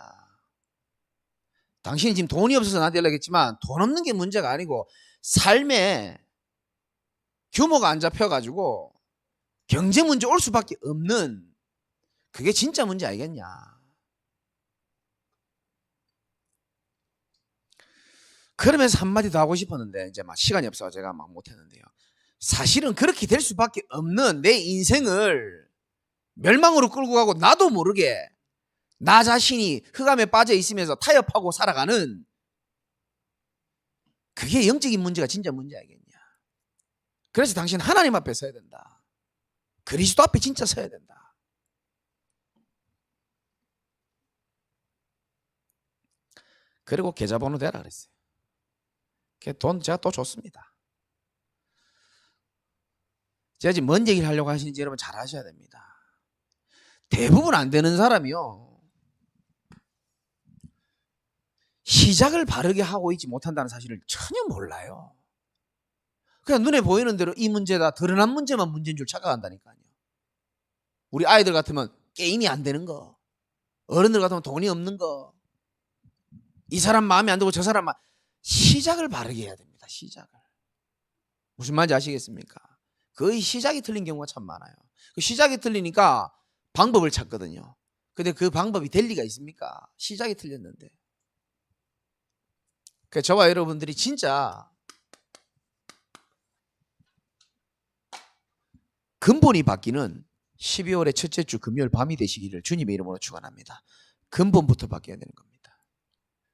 당신이 지금 돈이 없어서 나한테 연락했지만 돈 없는 게 문제가 아니고 삶의 규모가 안 잡혀가지고 경제 문제 올 수밖에 없는 그게 진짜 문제 아니겠냐. 그러면서 한마디 더 하고 싶었는데 이제 막 시간이 없어서 제가 막 못했는데요. 사실은 그렇게 될 수밖에 없는 내 인생을 멸망으로 끌고 가고 나도 모르게 나 자신이 흑암에 빠져 있으면서 타협하고 살아가는 그게 영적인 문제가 진짜 문제 아니겠냐. 그래서 당신 하나님 앞에 서야 된다. 그리스도 앞에 진짜 서야 된다. 그리고 계좌번호 대라 그랬어요. 돈 제가 또 줬습니다. 제가 지금 뭔 얘기를 하려고 하시는지 여러분 잘 아셔야 됩니다. 대부분 안 되는 사람이요. 시작을 바르게 하고 있지 못한다는 사실을 전혀 몰라요. 그냥 눈에 보이는 대로 이 문제다 드러난 문제만 문제인 줄 착각한다니까요. 우리 아이들 같으면 게임이 안 되는 거, 어른들 같으면 돈이 없는 거, 이 사람 마음에 안 들고 저 사람 시작을 바르게 해야 됩니다. 시작을. 무슨 말인지 아시겠습니까? 거의 시작이 틀린 경우가 참 많아요. 그 시작이 틀리니까 방법을 찾거든요. 근데 그 방법이 될 리가 있습니까? 시작이 틀렸는데. 그러니까 저와 여러분들이 진짜 근본이 바뀌는 12월의 첫째 주 금요일 밤이 되시기를 주님의 이름으로 축원합니다. 근본부터 바뀌어야 되는 겁니다.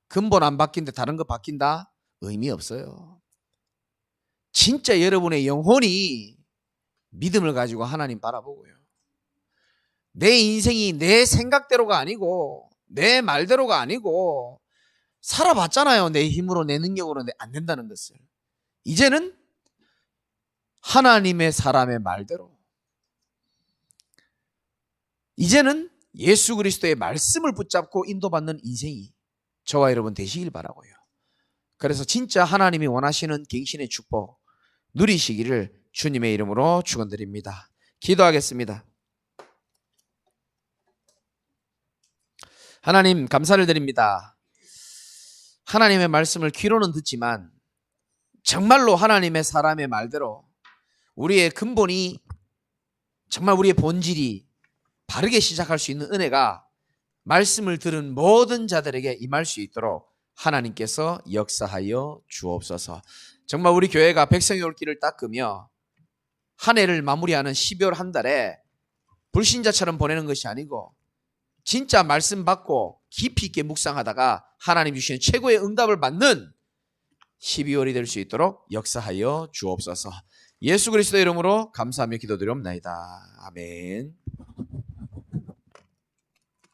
근본 안 바뀐데 다른 거 바뀐다? 의미 없어요. 진짜 여러분의 영혼이 믿음을 가지고 하나님 바라보고요. 내 인생이 내 생각대로가 아니고 내 말대로가 아니고 살아봤잖아요. 내 힘으로 내 능력으로 안 된다는 것을. 이제는 하나님의 사람의 말대로, 이제는 예수 그리스도의 말씀을 붙잡고 인도받는 인생이 저와 여러분 되시길 바라고요. 그래서 진짜 하나님이 원하시는 갱신의 축복 누리시기를 주님의 이름으로 축원드립니다. 기도하겠습니다. 하나님 감사를 드립니다. 하나님의 말씀을 귀로는 듣지만 정말로 하나님의 사람의 말대로 우리의 근본이 정말 우리의 본질이 바르게 시작할 수 있는 은혜가 말씀을 들은 모든 자들에게 임할 수 있도록 하나님께서 역사하여 주옵소서. 정말 우리 교회가 백성의 올 길을 닦으며 한 해를 마무리하는 12월 한 달에 불신자처럼 보내는 것이 아니고 진짜 말씀 받고 깊이 있게 묵상하다가 하나님 주시는 최고의 응답을 받는 12월이 될 수 있도록 역사하여 주옵소서. 예수 그리스도의 이름으로 감사하며 기도드리옵나이다. 아멘.